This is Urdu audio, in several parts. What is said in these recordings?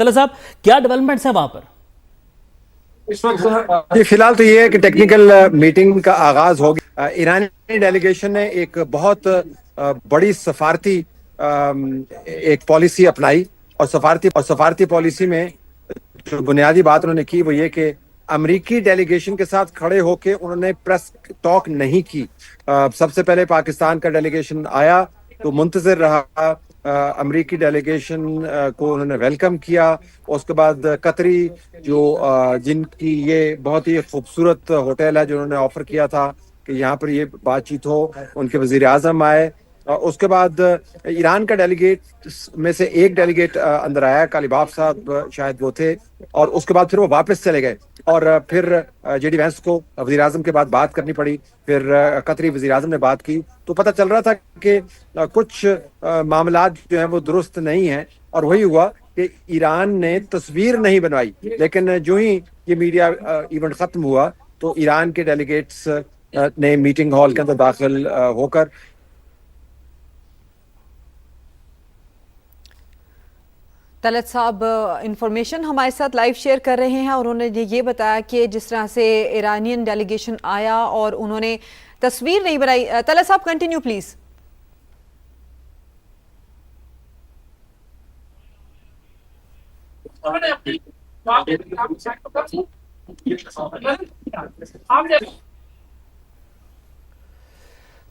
طلعت صاحب کیا ڈیولپمنٹس ہیں وہاں پر؟ جی فی الحال تو یہ ہے کہ ٹیکنیکل میٹنگ کا آغاز ہو گیا. ایرانی ڈیلیگیشن نے ایک بہت بڑی سفارتی ایک پالیسی اپنائی, اور سفارتی پالیسی میں جو بنیادی بات انہوں نے کی وہ یہ کہ امریکی ڈیلیگیشن کے ساتھ کھڑے ہو کے انہوں نے پریس ٹاک نہیں کی. سب سے پہلے پاکستان کا ڈیلیگیشن آیا تو منتظر رہا, امریکی ڈیلیگیشن کو انہوں نے ویلکم کیا. اس کے بعد قطری جو جن کی یہ بہت ہی خوبصورت ہوٹل ہے جو انہوں نے آفر کیا تھا کہ یہاں پر یہ بات چیت ہو, ان کے وزیر اعظم آئے. اس کے بعد ایران کا ڈیلیگیٹ میں سے ایک ڈیلیگیٹ اندر آیا, کالیباف صاحب شاید وہ تھے, اور اس کے بعد پھر وہ واپس چلے گئے. اور پھر جے ڈی وینس کو وزیر اعظم کے بعد بات کرنی پڑی, پھر قطری وزیر اعظم نے بات کی. تو پتہ چل رہا تھا کہ کچھ معاملات جو ہیں وہ درست نہیں ہیں, اور وہی ہوا کہ ایران نے تصویر نہیں بنوائی. لیکن جو ہی یہ میڈیا ایونٹ ختم ہوا تو ایران کے ڈیلیگیٹس نے میٹنگ ہال کے اندر داخل ہو کر طلعت صاحب انفارمیشن ہمارے ساتھ لائیو شیئر کر رہے ہیں, اور انہوں نے یہ بتایا کہ جس طرح سے ایرانین ڈیلیگیشن آیا اور انہوں نے تصویر نہیں بنائی. طلعت صاحب کنٹینیو پلیز.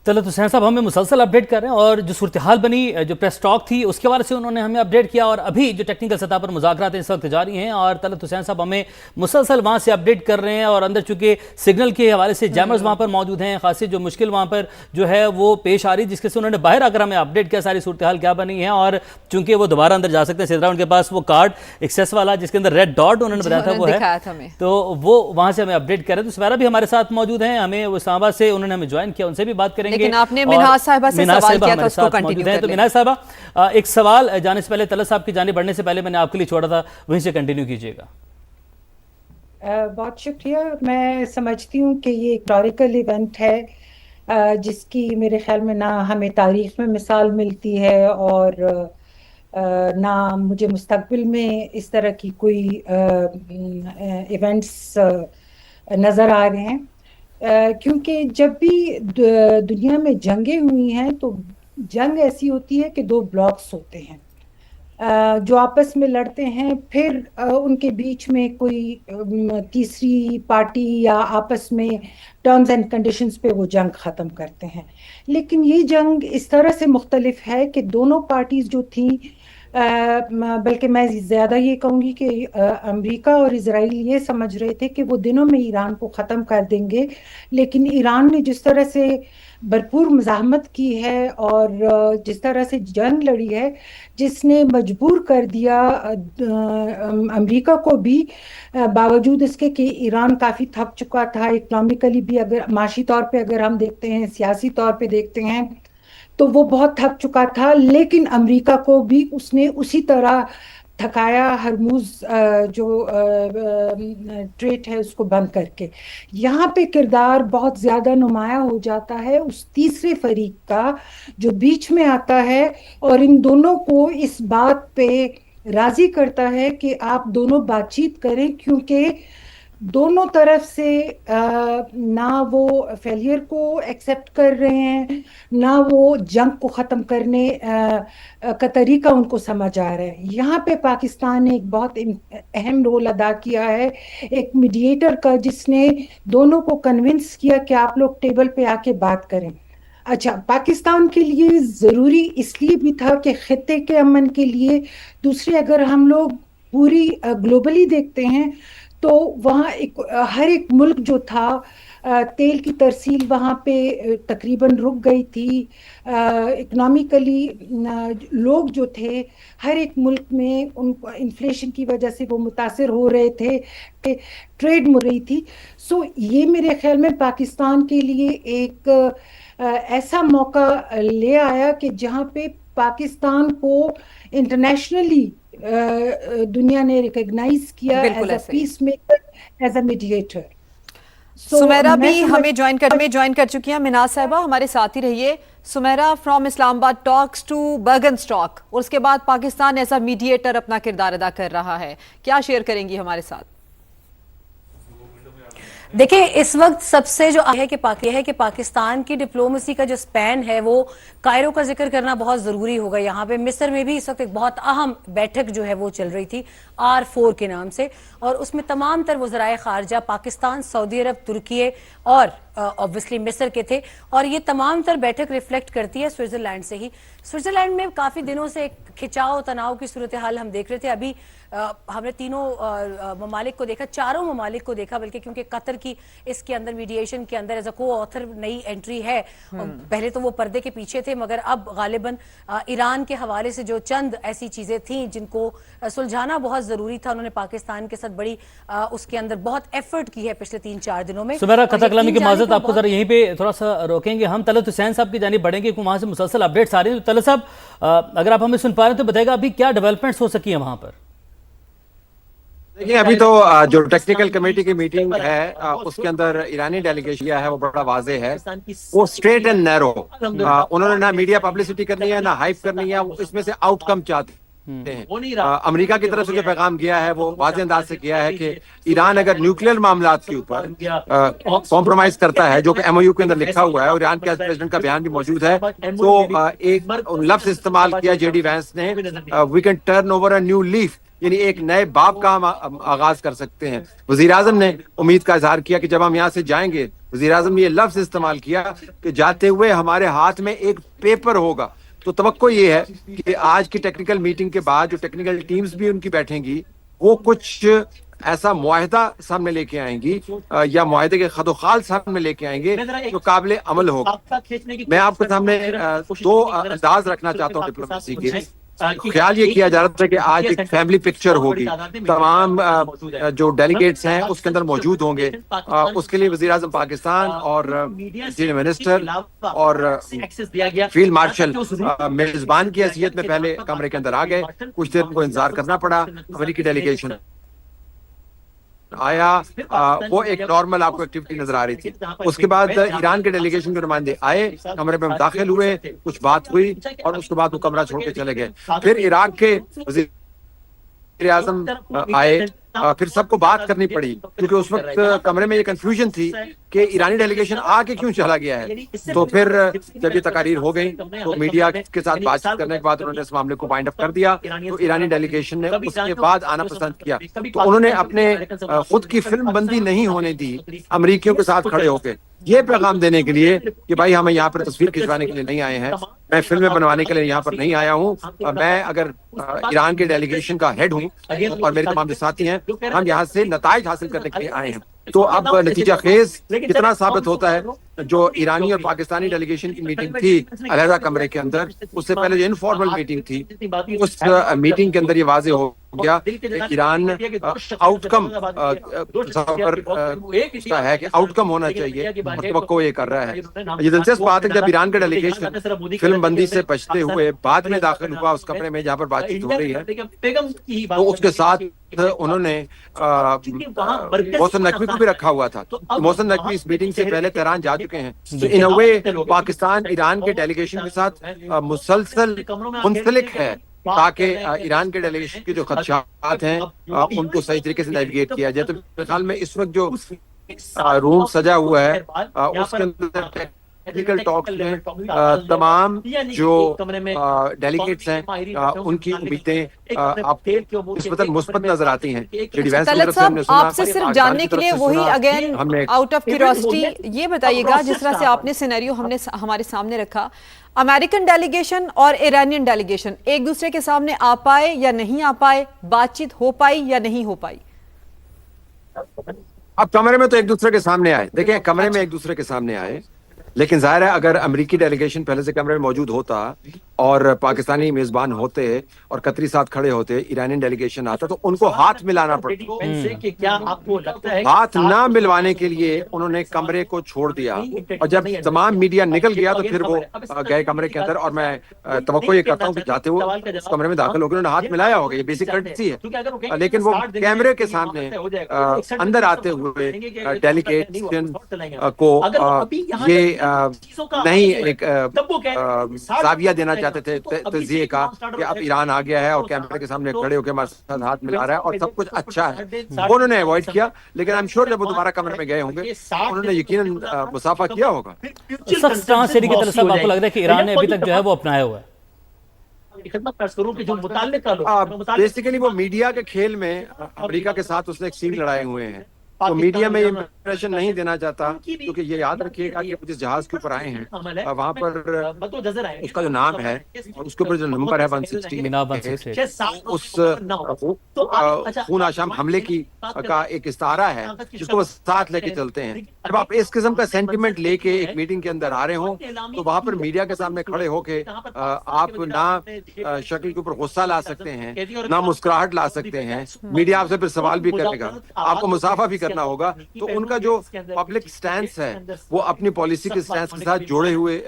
طلعت حسین صاحب ہمیں مسلسل اپڈیٹ کر رہے ہیں, اور جو صورتحال بنی, جو پریس ٹاک تھی اس کے بارے سے انہوں نے ہمیں اپڈیٹ کیا, اور ابھی جو ٹیکنیکل سطح پر مذاکرات ہیں اس وقت جاری ہیں, اور طلعت حسین صاحب ہمیں مسلسل وہاں سے اپڈیٹ کر رہے ہیں. اور اندر چونکہ سگنل کے حوالے سے جیمرز وہاں پر موجود ہیں, خاصی جو مشکل وہاں پر جو ہے وہ پیش آ رہی, جس کے سے انہوں نے باہر آ کر ہمیں اپڈیٹ کیا ساری صورتحال کیا بنی ہے. اور چونکہ وہ دوبارہ اندر جا سکتے ہیں, سدرا ان کے پاس وہ کارڈ ایکسیس والا جس کے اندر ریڈ ڈاٹ انہوں نے بتایا تھا وہ ہے, تو وہ وہاں سے ہمیں اپڈیٹ کر رہے ہیں. تو سمیرا بھی ہمارے ساتھ موجود ہیں, ہمیں وہ اسلام آباد سے انہوں نے ہمیں جوائن کیا, ان سے بھی بات کریں گے. لیکن آپ نے منہاج صاحبہ سے سوال کیا تھا, اس کو کنٹینیو کر لیں. تو منہاج صاحبہ ایک سوال جانے سے پہلے, طلعت صاحب کی جانب بڑھنے سے پہلے میں نے آپ کے لیے چھوڑا تھا, وہیں سے کنٹینیو کیجئے گا. بہت شکریہ. میں سمجھتی ہوں کہ یہ ہسٹوریکل ایونٹ ہے جس کی میرے خیال میں نہ ہمیں تاریخ میں مثال ملتی ہے, اور نہ مجھے مستقبل میں اس طرح کی کوئی ایونٹس نظر آ رہے ہیں. کیونکہ جب بھی دنیا میں جنگیں ہوئی ہیں تو جنگ ایسی ہوتی ہے کہ دو بلاکس ہوتے ہیں جو آپس میں لڑتے ہیں, پھر ان کے بیچ میں کوئی تیسری پارٹی یا آپس میں ٹرمز اینڈ کنڈیشنز پہ وہ جنگ ختم کرتے ہیں. لیکن یہ جنگ اس طرح سے مختلف ہے کہ دونوں پارٹیز جو تھیں, بلکہ میں زیادہ یہ کہوں گی کہ امریکہ اور اسرائیل یہ سمجھ رہے تھے کہ وہ دنوں میں ایران کو ختم کر دیں گے, لیکن ایران نے جس طرح سے بھرپور مزاحمت کی ہے اور جس طرح سے جنگ لڑی ہے, جس نے مجبور کر دیا امریکہ کو بھی, باوجود اس کے کہ ایران کافی تھک چکا تھا اکنامکلی بھی, اگر معاشی طور پہ اگر ہم دیکھتے ہیں, سیاسی طور پہ دیکھتے ہیں تو وہ بہت تھک چکا تھا, لیکن امریکہ کو بھی اس نے اسی طرح تھکایا, ہرموز جو ٹریٹ ہے اس کو بند کر کے. یہاں پہ کردار بہت زیادہ نمایاں ہو جاتا ہے اس تیسرے فریق کا جو بیچ میں آتا ہے اور ان دونوں کو اس بات پہ راضی کرتا ہے کہ آپ دونوں بات چیت کریں, کیونکہ دونوں طرف سے نہ وہ فیلئر کو ایکسیپٹ کر رہے ہیں, نہ وہ جنگ کو ختم کرنے کا طریقہ ان کو سمجھ آ رہا ہے. یہاں پہ پاکستان نے ایک بہت اہم رول ادا کیا ہے, ایک میڈیٹر کا, جس نے دونوں کو کنونس کیا کہ آپ لوگ ٹیبل پہ آ کے بات کریں. اچھا, پاکستان کے لیے ضروری اس لیے بھی تھا کہ خطے کے امن کے لیے, دوسرے اگر ہم لوگ پوری گلوبلی دیکھتے ہیں تو وہاں ہر ایک ملک جو تھا تیل کی ترسیل وہاں پہ تقریباً رک گئی تھی, اکنامیکلی لوگ جو تھے ہر ایک ملک میں ان کو انفلیشن کی وجہ سے وہ متاثر ہو رہے تھے, ٹریڈ مر رہی تھی. سو یہ میرے خیال میں پاکستان کے لیے ایک ایسا موقع لے آیا کہ جہاں پہ پاکستان کو انٹرنیشنلی دنیا نے ریکگنائز کیا as a peacemaker, as a mediator. Samira میں بھی ہمیں جوائن کر چکی ہیں. مناز صاحبہ ہمارے ساتھ ہی رہیے. سمیرا فرام اسلام آباد ٹاکس ٹو برگن اسٹاک اور اس کے بعد پاکستان ایز اے میڈیٹر اپنا کردار ادا کر رہا ہے, کیا شیئر کریں گی ہمارے ساتھ؟ دیکھیں اس وقت سب سے جو ہے کہ پاکستان کی ڈپلومیسی کا جو سپین ہے وہ کائرو کا ذکر کرنا بہت ضروری ہوگا. یہاں پہ مصر میں بھی اس وقت ایک بہت اہم بیٹھک جو ہے وہ چل رہی تھی R4 کے نام سے, اور اس میں تمام تر وزرائے خارجہ پاکستان, سعودی عرب, ترکیے اور obviously مصر کے تھے, اور یہ تمام تر بیٹھک ریفلیکٹ کرتی ہے سوئٹزرلینڈ سے ہی. سوئٹزرلینڈ میں کافی دنوں سے ایک کھچاؤ تناؤ کی صورتحال ہم دیکھ رہے تھے. ابھی ہم نے تینوں ممالک کو دیکھا, چاروں ممالک کو دیکھا, بلکہ کیونکہ قطر کی اس کے اندر میڈییشن کے اندر ایز اے کو آتھر نئی انٹری ہے. پہلے تو وہ پردے کے پیچھے تھے, مگر اب غالباً ایران کے حوالے سے جو چند ایسی چیزیں تھیں جن کو سلجھانا بہت ضروری تھا, انہوں نے پاکستان کے ساتھ بڑی اس کے اندر بہت ایفرٹ کی ہے پچھلے 3-4 دنوں میں. سمیرا قطع کلامی کی معذرت, آپ کو ذرا یہیں پہ تھوڑا سا روکیں گے ہم. طلعت حسین صاحب کی جانب بڑھیں گے, وہاں سے مسلسل اپڈیٹس آ رہی ہیں. طلعت صاحب اگر آپ ہمیں سن پا رہے ہیں تو بتائے گا ابھی کیا ڈیولپمنٹس ہو سکی ہیں وہاں پر؟ دیکھیں ابھی تو جو ٹیکنیکل کمیٹی کی میٹنگ ہے اس کے اندر ایرانی ڈیلیگیشن ہے وہ بڑا واضح ہے, وہ اسٹریٹ اینڈ نیرو. انہوں نے نہ میڈیا پبلسٹی کرنی ہے نہ ہائپ کرنی ہے, اس میں سے آؤٹ کم چاہتے ہیں. امریکہ کی طرف سے جو پیغام گیا ہے وہ واضح انداز سے کیا ہے کہ ایران اگر نیوکلیئر معاملات کے اوپر کمپرومائز کرتا ہے, جو کہ MOU کے اندر لکھا ہوا ہے اور ایران کے پریزیڈنٹ کا بیان بھی موجود ہے, تو ایک لفظ استعمال کیا JD وینس نے, we can turn over a new leaf, یعنی ایک نئے باب کا ہم آغاز کر سکتے ہیں. وزیر اعظم نے امید کا اظہار کیا کہ جب ہم یہاں سے جائیں گے, وزیر اعظم نے یہ لفظ استعمال کیا کہ جاتے ہوئے ہمارے ہاتھ میں ایک پیپر ہوگا. تو توقع یہ ہے کہ آج کی ٹیکنیکل میٹنگ کے بعد جو ٹیکنیکل ٹیمز بھی ان کی بیٹھیں گی وہ کچھ ایسا معاہدہ سامنے لے کے آئیں گی یا معاہدے کے خط و خال سامنے لے کے آئیں گے جو قابل عمل ہوگا. میں آپ کے سامنے دو انداز رکھنا چاہتا ہوں ڈپلومیسی کے. خیال یہ کیا جا رہا تھا کہ آج ایک فیملی پکچر ہوگی, تمام جو ڈیلیگیٹس ہیں اس کے اندر موجود ہوں گے. اس کے لیے وزیر اعظم پاکستان اور سینئر منسٹر اور فیلڈ مارشل میزبان کی حیثیت میں پہلے کمرے کے اندر آ گئے. کچھ دیر کو انتظار کرنا پڑا, امریکی ڈیلیگیشن آیا, وہ ایک نارمل آپ کو ایکٹیویٹی نظر آ رہی تھی. اس کے بعد ایران کے ڈیلیگیشن کے نمائندے آئے, کمرے میں داخل ہوئے, کچھ بات ہوئی اور اس کے بعد وہ کمرہ چھوڑ کے چلے گئے. پھر عراق کے وزیر اعظم آئے, پھر سب کو بات کرنی پڑی کیونکہ اس وقت کمرے میں یہ کنفیوژن تھی کہ ایرانی ڈیلیگیشن آ کے کیوں چلا گیا ہے. تو پھر جب یہ تقاریر ہو گئی تو میڈیا کے ساتھ بات چیت کرنے کے بعد انہوں نے اس معاملے کو وائنڈ اپ کر دیا. تو ایرانی ڈیلیگیشن نے اس کے بعد آنا پسند کیا, تو انہوں نے اپنے خود کی فلم بندی نہیں ہونے دی امریکیوں کے ساتھ کھڑے ہو کے, یہ پیغام دینے کے لیے کہ بھائی ہم یہاں پر تصویر کھنچوانے کے لیے نہیں آئے ہیں, میں فلمیں بنوانے کے لیے یہاں پر نہیں آیا ہوں, میں اگر ایران کے ڈیلیگیشن کا ہیڈ ہوں اور میرے تمام جو ساتھی ہیں ہم یہاں سے نتائج حاصل کرنے کے لیے آئے ہیں. تو اب نتیجہ خیز کتنا ثابت ہوتا ہے, جو ایرانی اور پاکستانی ڈیلیگیشن کی میٹنگ تھی علیحدہ کمرے کے اندر, اس سے پہلے جو انفارمل میٹنگ تھی, اس میٹنگ کے اندر یہ واضح ہو گیا کہ ایران آؤٹ کم ہے کہ آؤٹ کم ہونا چاہیے اور توقع یہ کر رہا ہے. یہ دلچسپ بات ہے جب ایران کا ڈیلیگیشن فلم بندی سے بچتے ہوئے بعد میں داخل ہوا اس کمرے میں جہاں پر بات چیت ہو رہی ہے, تو اس کے ساتھ انہوں نے محسن نقوی کو بھی رکھا ہوا تھا. محسن نقوی اس میٹنگ سے پہلے تہران جا چکے ہیں. تو ان اے وے پاکستان ایران کے ڈیلیگیشن کے ساتھ مسلسل منسلک ہے تاکہ ایران کے ڈیلیگیشن کے جو خدشات ہیں ان کو صحیح طریقے سے نیویگیٹ کیا جائے. تو میرے خیال میں اس وقت جو روم سجا ہوا ہے اس کے اندر ٹیکنیکل ٹاکس میں تمام جو ڈیلیگیٹس ہیں ان کی امیدیں مثبت نظر آتی ہیں. طلعت صاحب آپ سے صرف جاننے کے لیے وہی اگین آؤٹ آف کیوریوسٹی یہ بتائیے گا, جس طرح سے آپ نے سینیریو ہمارے سامنے رکھا, امریکن ڈیلیگیشن اور ایرانین ڈیلیگیشن ایک دوسرے کے سامنے آ پائے یا نہیں آ پائے, بات چیت ہو پائی یا نہیں ہو پائی؟ اب کمرے میں تو ایک دوسرے کے سامنے آئے. دیکھیں کمرے میں ایک دوسرے کے سامنے آئے, لیکن ظاہر ہے اگر امریکی ڈیلیگیشن پہلے سے کمرے میں موجود ہوتا اور پاکستانی میزبان ہوتے اور قطری ساتھ کھڑے ہوتے, ایرانی ڈیلیگیشن آتا تو ان کو ہاتھ ملانا پڑتا. ہاتھ نہ ملوانے کے لیے انہوں نے کمرے کو چھوڑ دیا, اور جب تمام میڈیا نکل گیا تو پھر وہ گئے کمرے کے اندر. اور میں توقع یہ کرتا ہوں کہ جاتے ہوئے اس کمرے میں داخل ہو گئے, انہوں نے ہاتھ ملایا ہوگا, یہ بیسک کرٹسی ہے. لیکن وہ کیمرے کے سامنے اندر آتے ہوئے ڈیلیگیشن کو یہ نہیں ایک زاویہ دینا چاہتے تھے تجزیے کا کہ اب ایران آ گیا ہے اور کیمرے کے سامنے کھڑے ہو کے ہمارے ساتھ ہاتھ ملا رہا ہے اور سب کچھ اچھا ہے, وہ انہوں نے اوائڈ کیا. لیکن I'm sure جب وہ دوبارہ کمرے میں گئے ہوں گے انہوں نے یقیناً مصافحہ کیا ہوگا. سخت ٹرانسلیشن کی طرف سے آپ کو لگ رہا ہے کہ ایران نے ابھی تک جو ہے وہ اپنایا ہوا ہے؟ بیسیکلی وہ میڈیا کے کھیل میں امریکہ کے ساتھ اس نے ایک سین لڑائے ہوئے ہیں, تو میڈیا میں یہ امپریشن نہیں دینا چاہتا, کیونکہ یہ یاد رکھیے گا کہ جس جہاز کے اوپر آئے ہیں وہاں پر اس کا جو نام ہے اور اس کے اوپر جو نمبر ہے 160 اس خون آشام حملے کی کا ایک استعارہ ہے جس کو وہ ساتھ لے کے چلتے ہیں. جب آپ اس قسم کا سینٹیمنٹ لے کے ایک میٹنگ کے اندر آ رہے ہوں تو وہاں پر میڈیا کے سامنے کھڑے ہو کے آپ نہ شکل کے اوپر غصہ لا سکتے ہیں نہ مسکراہٹ لا سکتے ہیں, میڈیا آپ سے پھر سوال بھی کرے گا, آپ کو مصافحہ بھی کرنا ہوگا. تو ان کا جو پبلک سٹینس ہے وہ اپنی پالیسی کے سٹینس کے ساتھ جوڑے ہوئے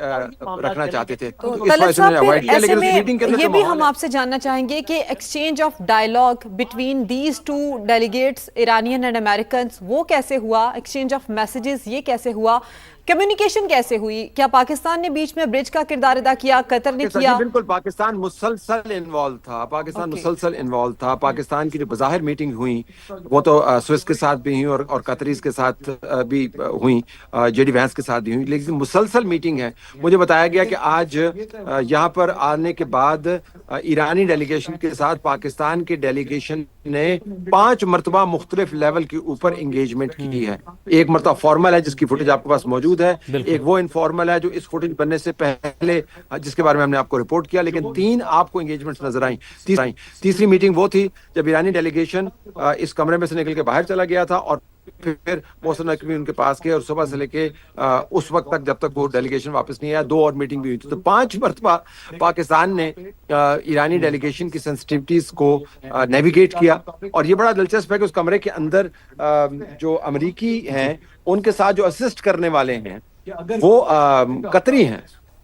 رکھنا چاہتے تھے. تو طلعت صاحب ایسے میں یہ بھی ہم آپ سے جاننا چاہیں گے کہ exchange of dialogue between these two delegates Iranian and Americans وہ کیسے ہوا, ایکسچینج آف میسیجز یہ کیسے ہوا, کمیونیکیشن کیسے ہوئی, کیا پاکستان نے بیچ میں برج کا کردار ادا کیا, قطر نے کیا؟ بالکل پاکستان مسلسل انوالو تھا. پاکستان کی جو بظاہر میٹنگ ہوئی وہ تو سوئس کے ساتھ بھی ہوئی اور قطریز کے ساتھ بھی ہوئی, جے ڈی وینس کے ساتھ بھی ہوئی, لیکن مسلسل میٹنگ ہے. مجھے بتایا گیا کہ آج یہاں پر آنے کے بعد ایرانی ڈیلیگیشن کے ساتھ پاکستان کی ڈیلیگیشن نے 5 مرتبہ مختلف لیول کے اوپر انگیجمنٹ کی ہے. ایک مرتبہ فارمل ہے جس کی فوٹیج آپ کے پاس موجود ہے, ایک وہ انفارمل ہے جو اس فوٹیج بننے سے پہلے جس کے بارے میں ہم نے آپ کو رپورٹ کیا, لیکن 3 آپ کو انگیجمنٹس نظر آئیں. تیسری میٹنگ وہ تھی جب ایرانی ڈیلیگیشن اس کمرے میں سے نکل کے باہر چلا گیا تھا اور پھر محسن نقوی ان کے پاس گئے اور صبح سے لے کے اس وقت تک جب تک وہ ڈیلیگیشن واپس نہیں آیا 2 اور میٹنگ بھی ہوئی تھی. تو 5 مرتبہ پاکستان نے ایرانی ڈیلیگیشن کی سینسٹیوٹیز کو نیویگیٹ کیا. اور یہ بڑا دلچسپ ہے کہ اس کمرے کے اندر جو امریکی ہیں ان کے ساتھ جو اسسٹ کرنے والے ہیں وہ قطری ہیں,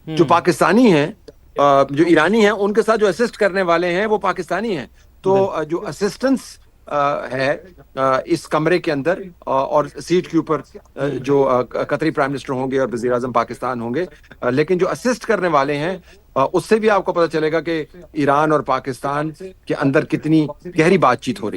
جو پاکستانی ہیں, جو ایرانی ہیں ان کے ساتھ جو اسسٹ کرنے والے ہیں وہ پاکستانی ہیں. تو جو اسسٹنس ہے اس کمرے کے اندر اور سیٹ کے اوپر جو قطری پرائم منسٹر ہوں گے اور وزیر اعظم پاکستان ہوں گے, لیکن جو اسسٹ کرنے والے ہیں اس سے بھی آپ کو پتہ چلے گا کہ ایران اور پاکستان کے اندر کتنی گہری بات چیت ہو رہی ہے.